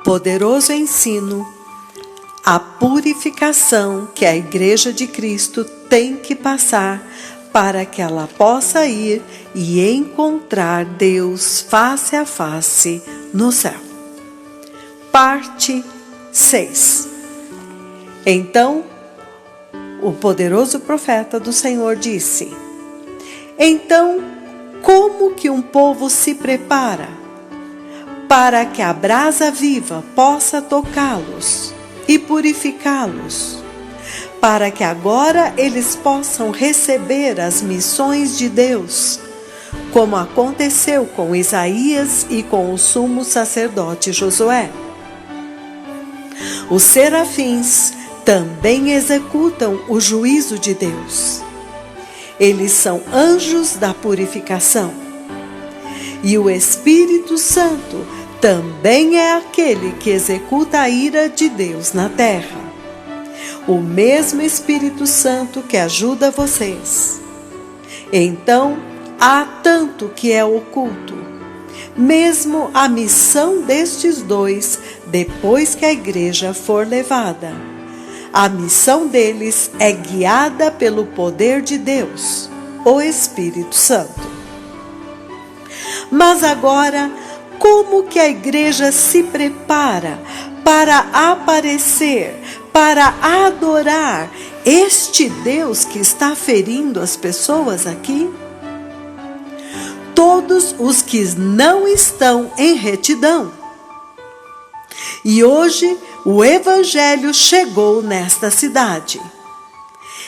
poderoso ensino, a purificação que a Igreja de Cristo tem que passar para que ela possa ir e encontrar Deus face a face no céu. Parte 6. Então, o poderoso profeta do Senhor disse: então, como que um povo se prepara para que a brasa viva possa tocá-los e purificá-los, para que agora eles possam receber as missões de Deus, como aconteceu com Isaías e com o sumo sacerdote Josué? Os serafins também executam o juízo de Deus. Eles são anjos da purificação. E o Espírito Santo também é aquele que executa a ira de Deus na terra. O mesmo Espírito Santo que ajuda vocês. Então, há tanto que é oculto. Mesmo a missão destes dois, depois que a igreja for levada. A missão deles é guiada pelo poder de Deus, o Espírito Santo. Mas agora, como que a igreja se prepara para aparecer, para adorar este Deus que está ferindo as pessoas aqui? Todos os que não estão em retidão. E hoje o Evangelho chegou nesta cidade.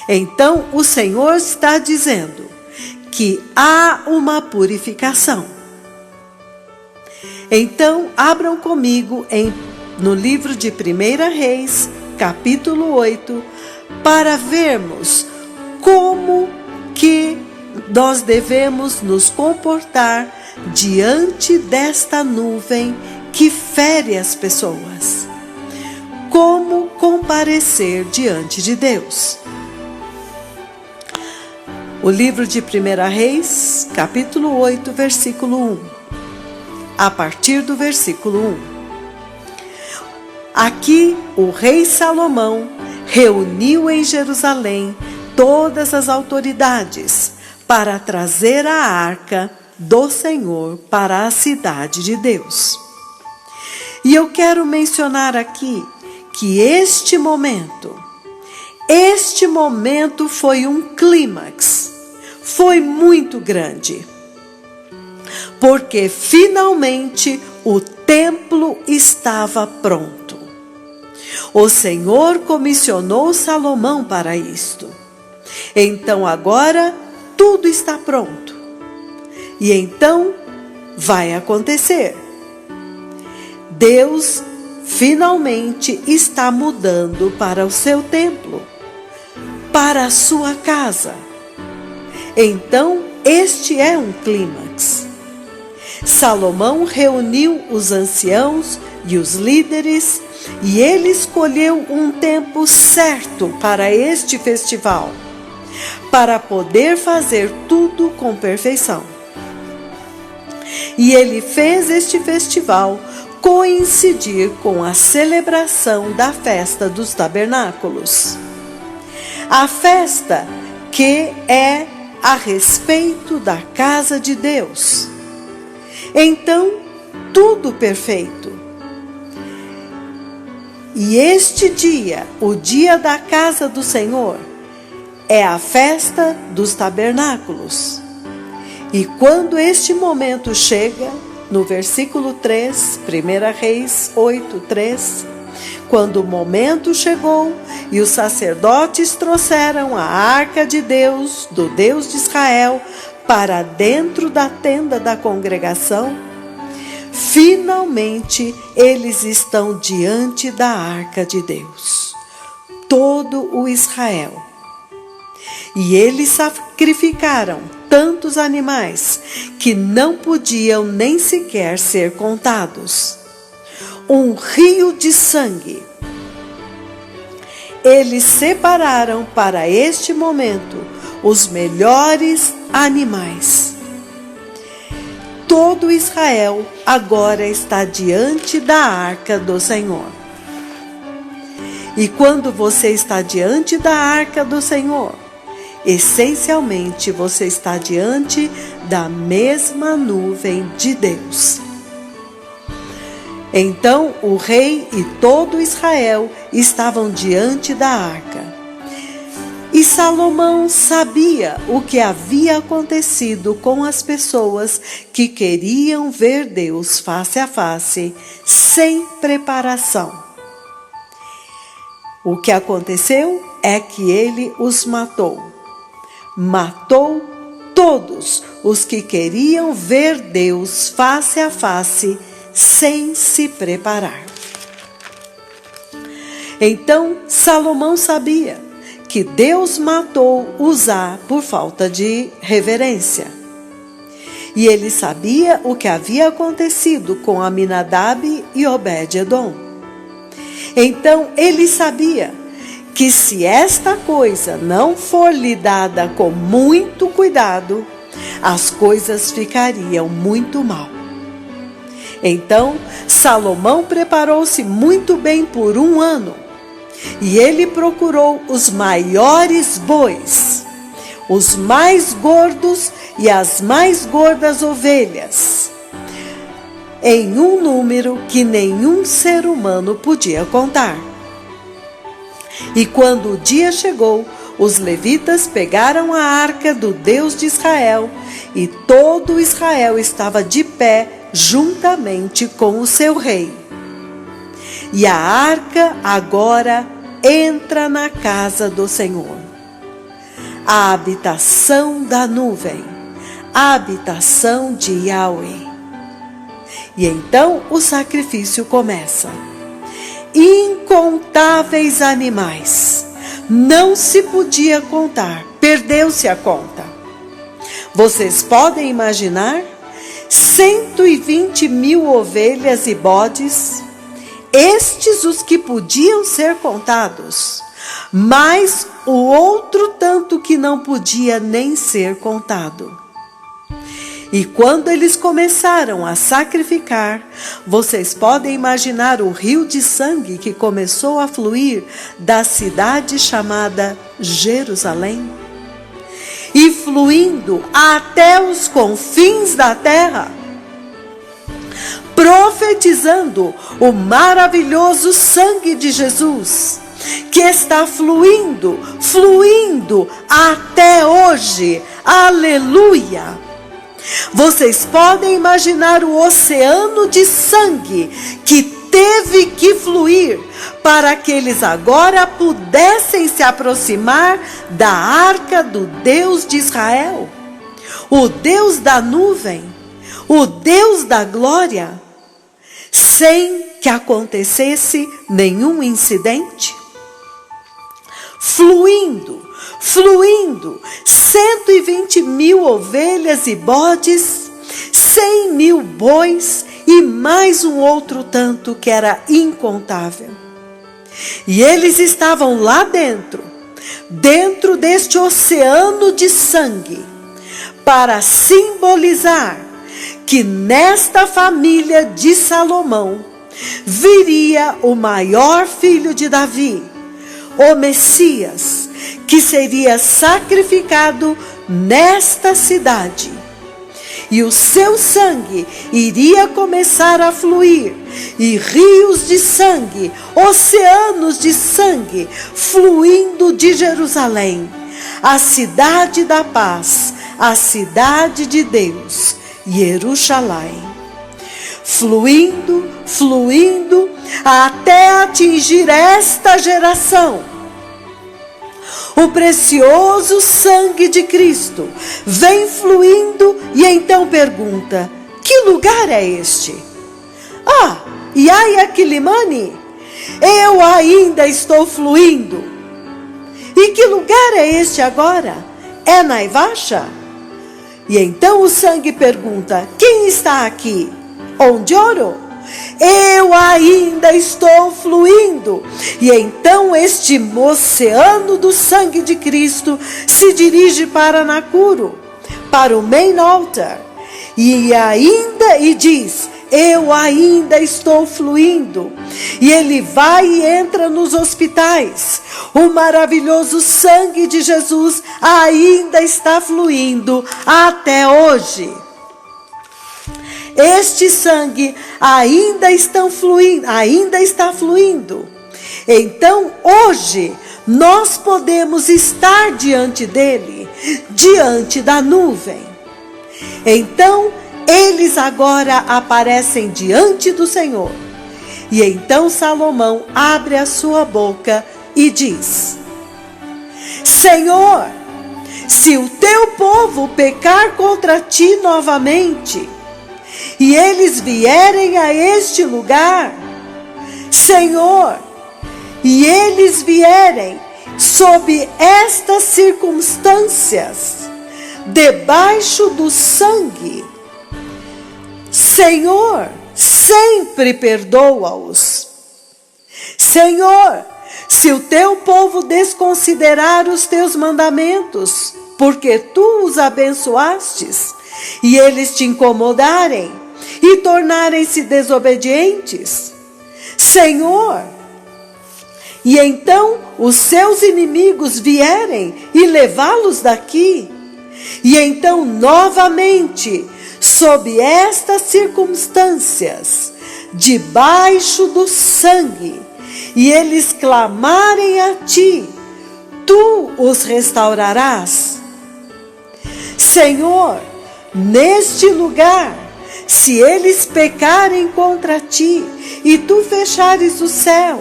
Então o Senhor está dizendo que há uma purificação. Então abram comigo no livro de 1 Reis, capítulo 8, para vermos como que nós devemos nos comportar diante desta nuvem que fere as pessoas. Como comparecer diante de Deus? O livro de 1 Reis, capítulo 8, versículo 1. A partir do versículo 1. Aqui o rei Salomão reuniu em Jerusalém todas as autoridades para trazer a arca do Senhor para a cidade de Deus. E eu quero mencionar aqui que este momento foi um clímax, foi muito grande, porque finalmente o templo estava pronto. O Senhor comissionou Salomão para isto. Então agora tudo está pronto. E então vai acontecer. Deus finalmente está mudando para o seu templo, para a sua casa. Então este é um clímax. Salomão reuniu os anciãos e os líderes e ele escolheu um tempo certo para este festival, para poder fazer tudo com perfeição. E ele fez este festival coincidir com a celebração da festa dos tabernáculos. A festa que é a respeito da casa de Deus. Então, tudo perfeito. E este dia, o dia da casa do Senhor, é a festa dos tabernáculos. E quando este momento chega, no versículo 3, 1 Reis 8, 3, quando o momento chegou e os sacerdotes trouxeram a arca de Deus, do Deus de Israel, para dentro da tenda da congregação, finalmente eles estão diante da arca de Deus, todo o Israel. E eles sacrificaram tantos animais que não podiam nem sequer ser contados. Um rio de sangue. Eles separaram para este momento os melhores animais. todo Israel agora está diante da arca do Senhor. E quando você está diante da arca do Senhor, essencialmente você está diante da mesma nuvem de Deus. Então o rei e todo Israel estavam diante da arca. E Salomão sabia o que havia acontecido com as pessoas que queriam ver Deus face a face, sem preparação. O que aconteceu é que ele os matou. Matou todos os que queriam ver Deus face a face, sem se preparar. Então Salomão sabia que Deus matou Uzá por falta de reverência. E ele sabia o que havia acontecido com Aminadab e Obed-edom. Então ele sabia que se esta coisa não for lidada com muito cuidado, as coisas ficariam muito mal. Então Salomão preparou-se muito bem por 1 ano, e ele procurou os maiores bois, os mais gordos e as mais gordas ovelhas, em um número que nenhum ser humano podia contar. E quando o dia chegou, os levitas pegaram a arca do Deus de Israel, e todo Israel estava de pé juntamente com o seu rei. E a arca agora entra na casa do Senhor, a habitação da nuvem, a habitação de Yahweh. E então o sacrifício começa. Incontáveis animais, não se podia contar, perdeu-se a conta. Vocês podem imaginar? 120.000 ovelhas e bodes, estes os que podiam ser contados, mas o outro tanto que não podia nem ser contado. E quando eles começaram a sacrificar, vocês podem imaginar o rio de sangue que começou a fluir da cidade chamada Jerusalém, e fluindo até os confins da terra, profetizando o maravilhoso sangue de Jesus, que está fluindo até hoje. Aleluia! Vocês podem imaginar o oceano de sangue que teve que fluir para que eles agora pudessem se aproximar da arca do Deus de Israel, o Deus da nuvem, o Deus da glória, sem que acontecesse nenhum incidente? Fluindo, 120.000 ovelhas e bodes, 100.000 bois e mais um outro tanto que era incontável. E eles estavam lá dentro deste oceano de sangue, para simbolizar que nesta família de Salomão viria o maior filho de Davi, o Messias, que seria sacrificado nesta cidade. E o seu sangue iria começar a fluir, e rios de sangue, oceanos de sangue, fluindo de Jerusalém, a cidade da paz, a cidade de Deus, Jerusalém. Fluindo, até atingir esta geração. O precioso sangue de Cristo vem fluindo e então pergunta: que lugar é este? Ah, Yaya Quilimani, eu ainda estou fluindo. E que lugar é este agora? É Naivasha? E então o sangue pergunta: quem está aqui? Onde oro? Eu ainda estou fluindo. E então este oceano do sangue de Cristo se dirige para Nakuru, para o main altar. e diz: eu ainda estou fluindo. E ele vai e entra nos hospitais. O maravilhoso sangue de Jesus ainda está fluindo até hoje. Este sangue ainda está fluindo. Então, hoje, nós podemos estar diante dele, diante da nuvem. Então, eles agora aparecem diante do Senhor. E então Salomão abre a sua boca e diz: Senhor, se o teu povo pecar contra ti novamente, e eles vierem a este lugar, Senhor, e eles vierem sob estas circunstâncias, debaixo do sangue, Senhor, sempre perdoa-os. Senhor, se o teu povo desconsiderar os teus mandamentos, porque tu os abençoastes, e eles te incomodarem e tornarem-se desobedientes, Senhor, e então os seus inimigos vierem e levá-los daqui, e então novamente, sob estas circunstâncias, debaixo do sangue, e eles clamarem a ti, tu os restaurarás. Senhor, neste lugar, se eles pecarem contra ti, e tu fechares o céu,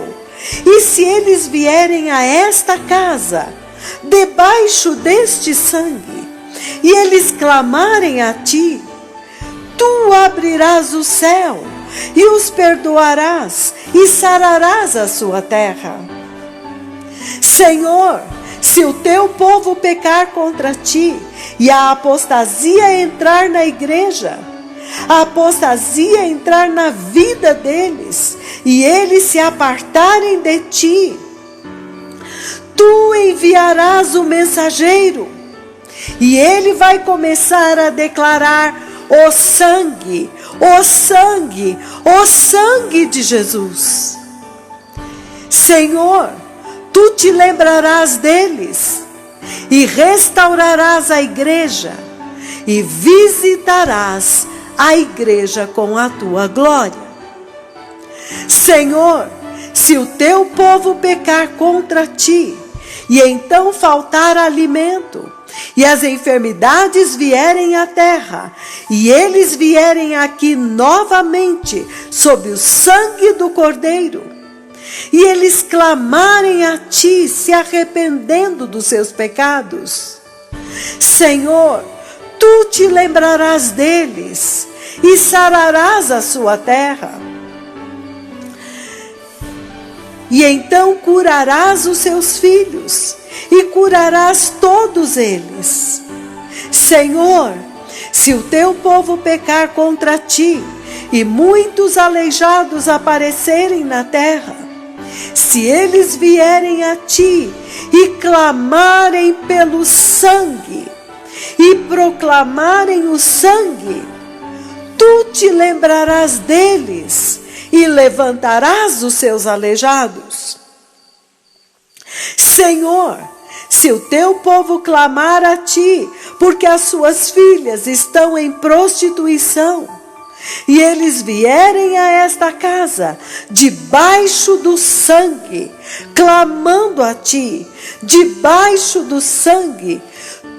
e se eles vierem a esta casa, debaixo deste sangue, e eles clamarem a ti, tu abrirás o céu, e os perdoarás, e sararás a sua terra. Senhor, se o teu povo pecar contra ti, e a apostasia entrar na igreja, a apostasia entrar na vida deles, e eles se apartarem de ti, tu enviarás o mensageiro, e ele vai começar a declarar: o sangue, o sangue, o sangue de Jesus. Senhor, tu te lembrarás deles, e restaurarás a igreja, e visitarás a igreja com a tua glória. Senhor, se o teu povo pecar contra ti, e então faltar alimento, e as enfermidades vierem à terra, e eles vierem aqui novamente sob o sangue do Cordeiro, e eles clamarem a ti, se arrependendo dos seus pecados, Senhor, tu te lembrarás deles, e sararás a sua terra. E então curarás os seus filhos, e curarás todos eles. Senhor, se o teu povo pecar contra ti, e muitos aleijados aparecerem na terra, se eles vierem a ti, e clamarem pelo sangue, e proclamarem o sangue, tu te lembrarás deles, e levantarás os seus aleijados. Senhor, se o teu povo clamar a ti, porque as suas filhas estão em prostituição, e eles vierem a esta casa, debaixo do sangue, clamando a ti, debaixo do sangue,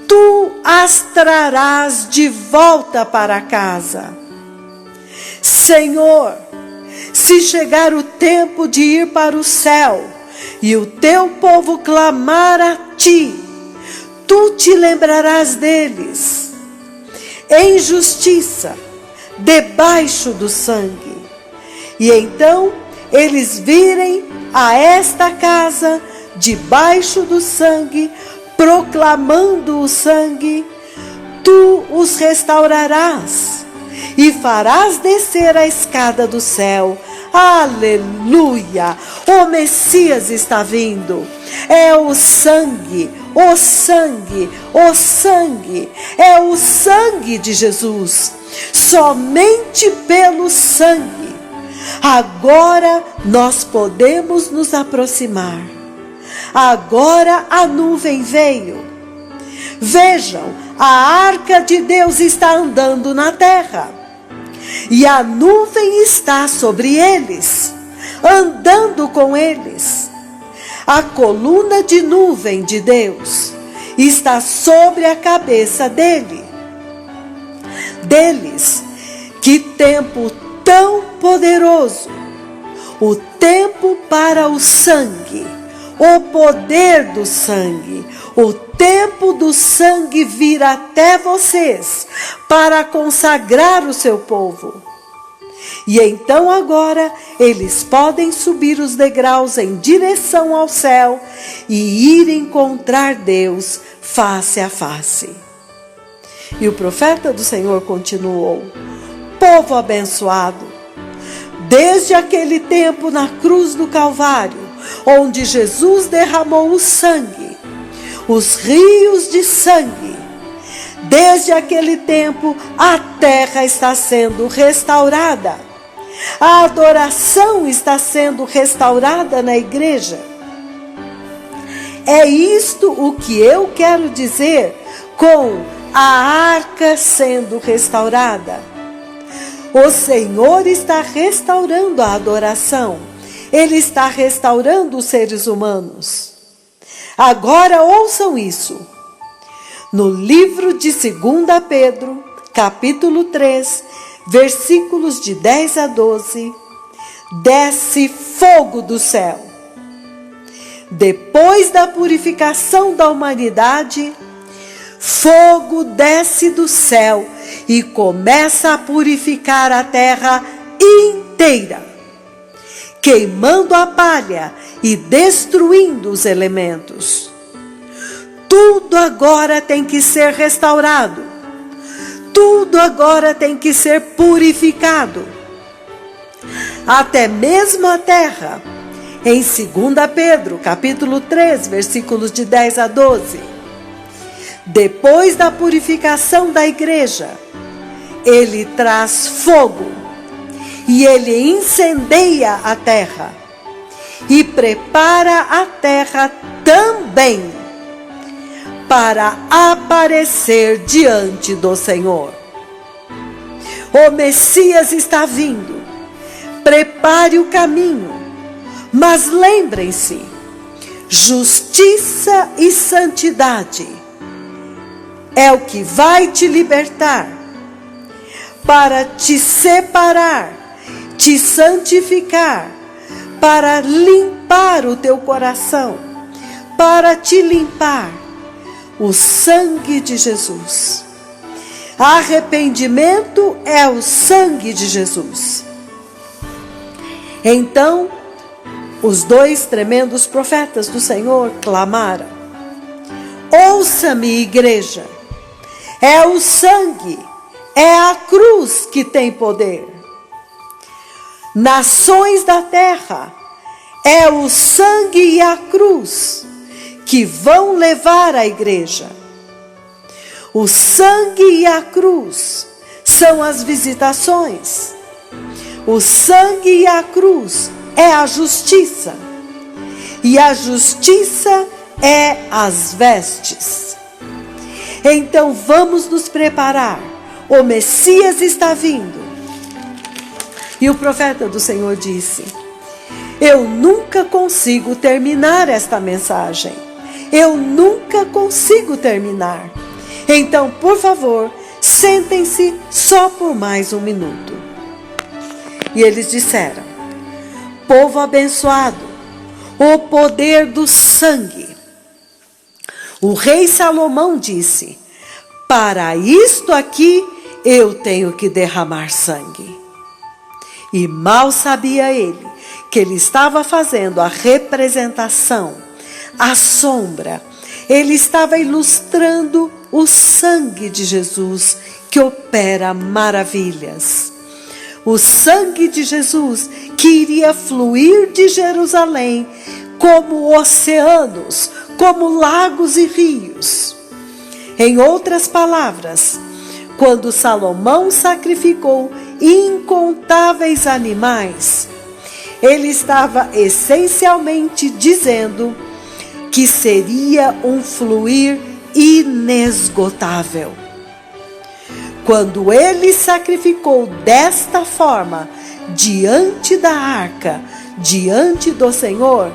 tu as trarás de volta para casa. Senhor, se chegar o tempo de ir para o céu, e o teu povo clamar a ti, tu te lembrarás deles, em justiça, debaixo do sangue. E então eles virem a esta casa, debaixo do sangue, proclamando o sangue, tu os restaurarás, e farás descer a escada do céu. Aleluia! O Messias está vindo. É o sangue, o sangue, o sangue. É o sangue de Jesus. somente pelo sangue, agora nós podemos nos aproximar. Agora a nuvem veio. Vejam, a arca de Deus está andando na terra. E a nuvem está sobre eles, andando com eles. A coluna de nuvem de Deus está sobre a cabeça deles. Que tempo tão poderoso! O tempo para o sangue, o poder do sangue, o tempo do sangue vir até vocês para consagrar o seu povo. E então agora eles podem subir os degraus em direção ao céu e ir encontrar Deus face a face. E o profeta do Senhor continuou: povo abençoado, desde aquele tempo na cruz do Calvário, onde Jesus derramou o sangue, os rios de sangue, desde aquele tempo a terra está sendo restaurada. A adoração está sendo restaurada na igreja. É isto o que eu quero dizer com a arca sendo restaurada. O Senhor está restaurando a adoração. Ele está restaurando os seres humanos. Agora ouçam isso. No livro de 2 Pedro, capítulo 3, versículos de 10 a 12, desce fogo do céu. Depois da purificação da humanidade, fogo desce do céu e começa a purificar a terra inteira, queimando a palha e destruindo os elementos. Tudo agora tem que ser restaurado. Tudo agora tem que ser purificado. Até mesmo a terra. Em 2 Pedro, capítulo 3, versículos de 10 a 12. Depois da purificação da igreja, ele traz fogo e ele incendeia a terra e prepara a terra também para aparecer diante do Senhor. O Messias está vindo. Prepare o caminho. Mas lembrem-se, justiça e santidade é o que vai te libertar, para te separar, te santificar, para limpar o teu coração, para te limpar. O sangue de Jesus. Arrependimento é o sangue de Jesus. Então, os dois tremendos profetas do Senhor clamaram: ouça-me, igreja, é o sangue, é a cruz que tem poder. Nações da terra, é o sangue e a cruz que vão levar a igreja. O sangue e a cruz são as visitações. O sangue e a cruz é a justiça. E a justiça é as vestes. Então vamos nos preparar. O Messias está vindo. E o profeta do Senhor disse: eu nunca consigo terminar esta mensagem. Eu nunca consigo terminar. Então, por favor, sentem-se só por mais um minuto. E eles disseram: povo abençoado, o poder do sangue. O rei Salomão disse: para isto aqui eu tenho que derramar sangue. E mal sabia ele que ele estava fazendo a representação, a sombra. Ele estava ilustrando o sangue de Jesus que opera maravilhas. O sangue de Jesus que iria fluir de Jerusalém como oceanos, como lagos e rios. Em outras palavras, quando Salomão sacrificou incontáveis animais, ele estava essencialmente dizendo que seria um fluir inesgotável. Quando ele sacrificou desta forma, diante da arca, diante do Senhor,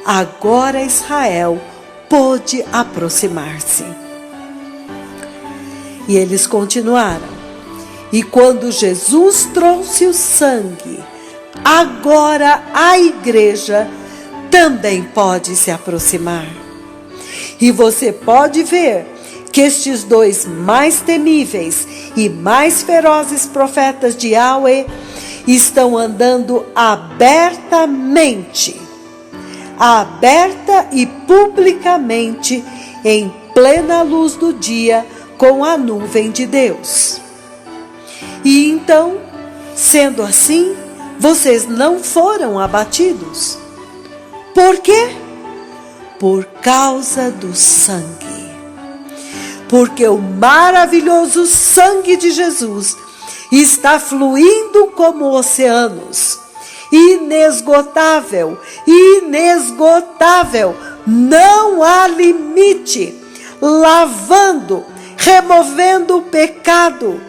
agora Israel pôde aproximar-se. E eles continuaram: e quando Jesus trouxe o sangue, agora a igreja também pode se aproximar. E você pode ver que estes dois mais temíveis e mais ferozes profetas de Yahweh estão andando aberta e publicamente, em plena luz do dia, com a nuvem de Deus. E então, sendo assim, vocês não foram abatidos. Por quê? Por causa do sangue. Porque o maravilhoso sangue de Jesus está fluindo como oceanos, inesgotável, não há limite, lavando, removendo o pecado,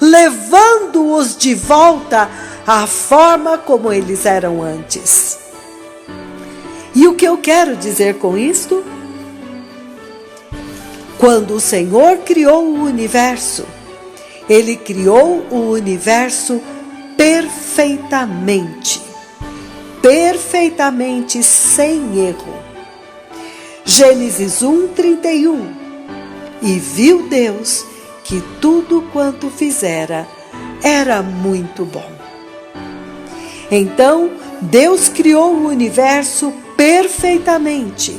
levando-os de volta à forma como eles eram antes. E o que eu quero dizer com isto? Quando o Senhor criou o universo, Ele criou o universo perfeitamente sem erro. Gênesis 1:31. E viu Deus que tudo quanto fizera era muito bom. Então, Deus criou o universo perfeitamente.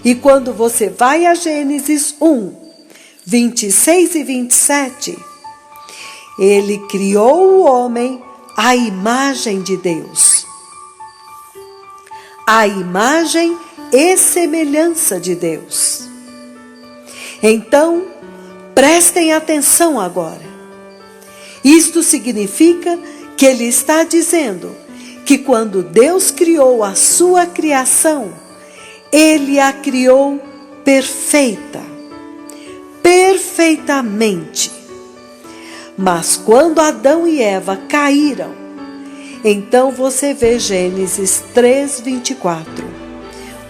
E quando você vai a Gênesis 1:26 e 27, Ele criou o homem à imagem de Deus. A imagem e semelhança de Deus. Então, prestem atenção agora. Isto significa que Ele está dizendo que quando Deus criou a sua criação, Ele a criou perfeitamente. Mas quando Adão e Eva caíram, então você vê Gênesis 3:24,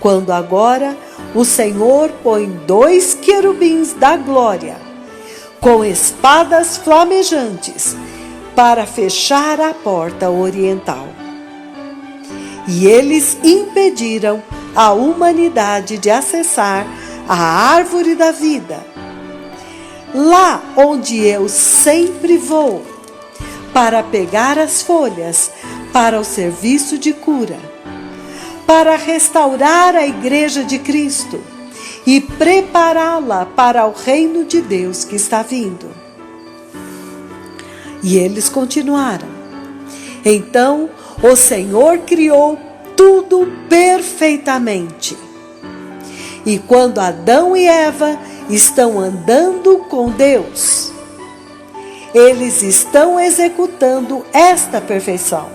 quando agora o Senhor põe 2 querubins da glória, com espadas flamejantes, para fechar a porta oriental. E eles impediram a humanidade de acessar a árvore da vida, lá onde eu sempre vou, para pegar as folhas para o serviço de cura, para restaurar a Igreja de Cristo e prepará-la para o reino de Deus que está vindo. E eles continuaram. Então, o Senhor criou tudo perfeitamente. E quando Adão e Eva estão andando com Deus, eles estão executando esta perfeição.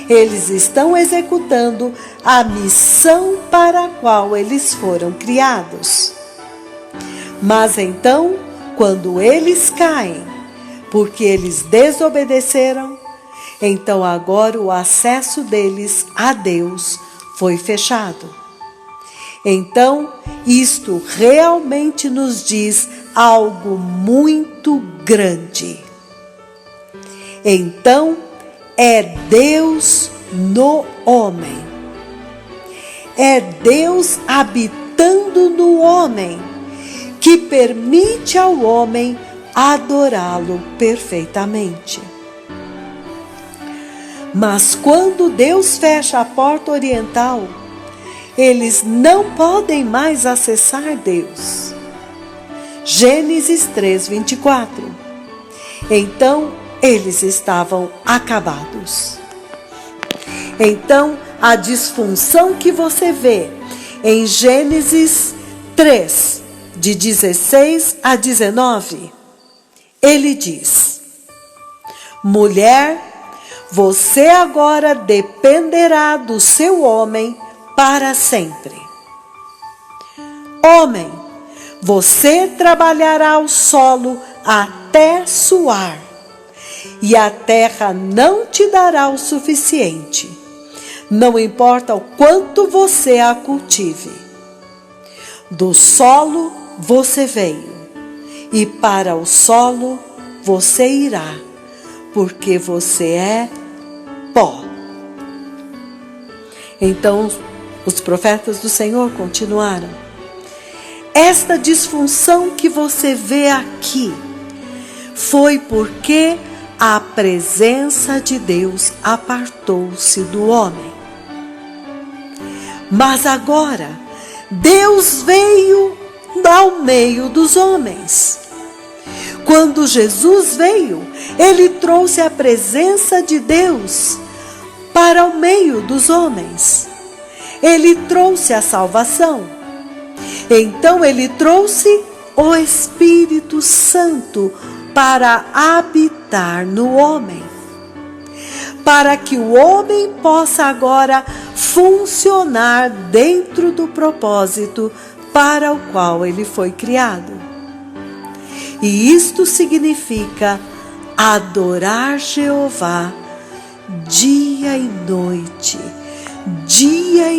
Eles estão executando a missão para a qual eles foram criados. Mas então, quando eles caem, porque eles desobedeceram, então agora o acesso deles a Deus foi fechado. Então, isto realmente nos diz algo muito grande. Então, é Deus no homem. É Deus habitando no homem, que permite ao homem adorá-lo perfeitamente. Mas quando Deus fecha a porta oriental, eles não podem mais acessar Deus. Gênesis 3:24. Então, eles estavam acabados. Então, a disfunção que você vê em Gênesis 3, de 16 a 19, ele diz: mulher, você agora dependerá do seu homem para sempre. Homem, você trabalhará o solo até suar, e a terra não te dará o suficiente, não importa o quanto você a cultive. Do solo você veio, e para o solo você irá, porque você é pó. Então os profetas do Senhor continuaram: esta disfunção que você vê aqui foi porque a presença de Deus apartou-se do homem. Mas agora, Deus veio ao meio dos homens. Quando Jesus veio, ele trouxe a presença de Deus para o meio dos homens. Ele trouxe a salvação. Então ele trouxe o Espírito Santo para habitar no homem, para que o homem possa agora funcionar dentro do propósito para o qual ele foi criado. E isto significa adorar Jeová dia e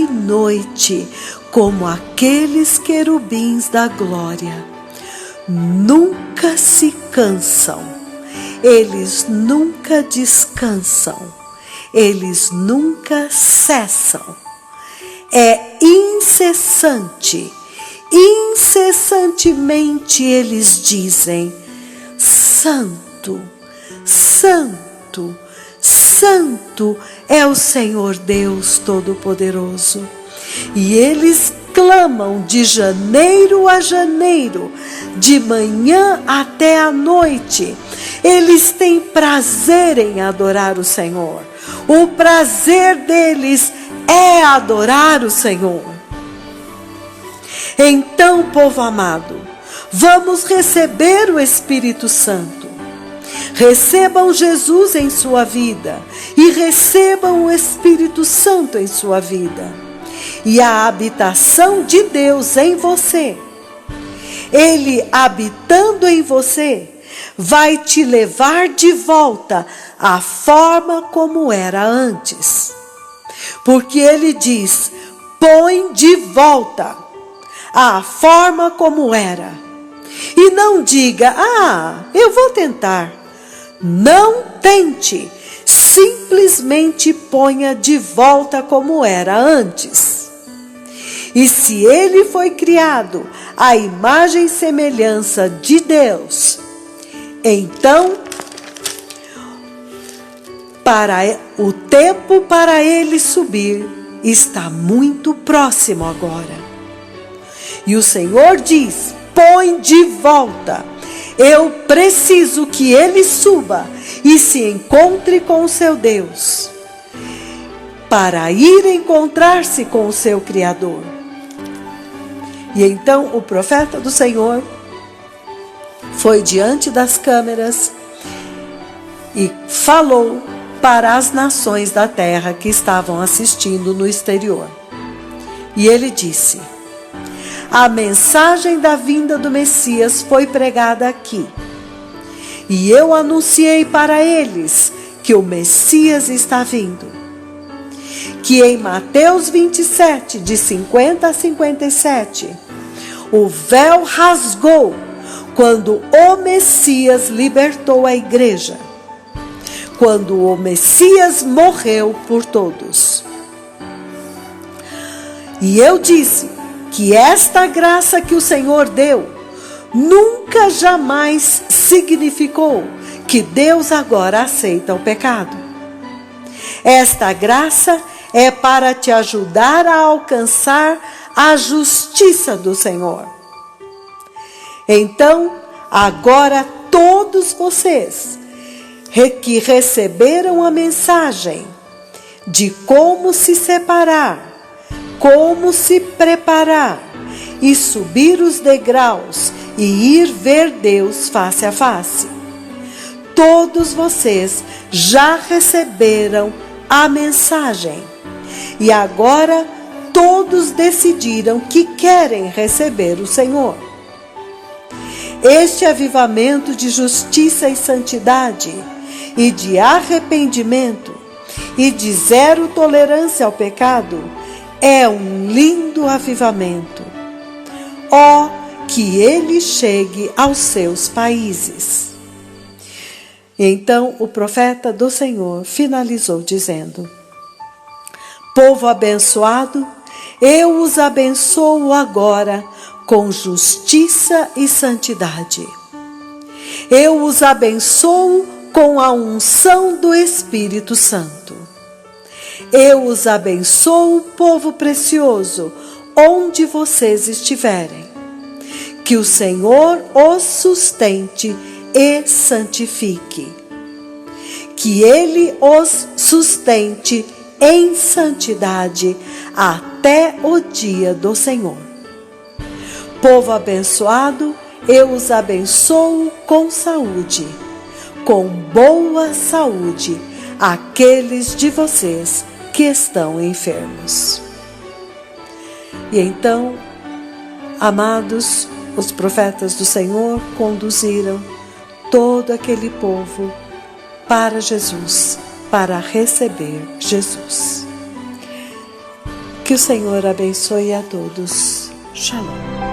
noite, como aqueles querubins da glória. Nunca se cansam, eles nunca descansam, eles nunca cessam. É incessante, incessantemente eles dizem: Santo, Santo, Santo é o Senhor Deus Todo-Poderoso. E eles clamam de janeiro a janeiro, de manhã até a noite. Eles têm prazer em adorar o Senhor. O prazer deles é adorar o Senhor. Então, povo amado, vamos receber o Espírito Santo. Recebam Jesus em sua vida e recebam o Espírito Santo em sua vida. E a habitação de Deus em você, Ele habitando em você, vai te levar de volta à forma como era antes. Porque Ele diz: põe de volta à forma como era. E não diga: eu vou tentar. Não tente, simplesmente ponha de volta como era antes. E se ele foi criado à imagem e semelhança de Deus, então o tempo para ele subir está muito próximo agora. E o Senhor diz: põe de volta. Eu preciso que ele suba e se encontre com o seu Deus, para ir encontrar-se com o seu Criador. E então o profeta do Senhor foi diante das câmeras e falou para as nações da terra que estavam assistindo no exterior. E ele disse: a mensagem da vinda do Messias foi pregada aqui. E eu anunciei para eles que o Messias está vindo. Que em Mateus 27, de 50 a 57, o véu rasgou quando o Messias libertou a igreja. Quando o Messias morreu por todos. E eu disse que esta graça que o Senhor deu nunca jamais significou que Deus agora aceita o pecado. Esta graça é para te ajudar a alcançar a justiça do Senhor. Então, agora todos vocês que receberam a mensagem de como se separar, como se preparar e subir os degraus e ir ver Deus face a face. todos vocês já receberam a mensagem. E agora todos decidiram que querem receber o Senhor. Este avivamento de justiça e santidade, e de arrependimento, e de zero tolerância ao pecado, é um lindo avivamento. Ó, que ele chegue aos seus países. Então o profeta do Senhor finalizou dizendo: povo abençoado, eu os abençoo agora com justiça e santidade. Eu os abençoo com a unção do Espírito Santo. Eu os abençoo, povo precioso, onde vocês estiverem. Que o Senhor os sustente e santifique. Que Ele os sustente em santidade até o dia do Senhor. Povo abençoado, eu os abençoo com saúde, com boa saúde, aqueles de vocês que estão enfermos. E então, amados, os profetas do Senhor conduziram todo aquele povo para Jesus, para receber Jesus. Que o Senhor abençoe a todos. Shalom.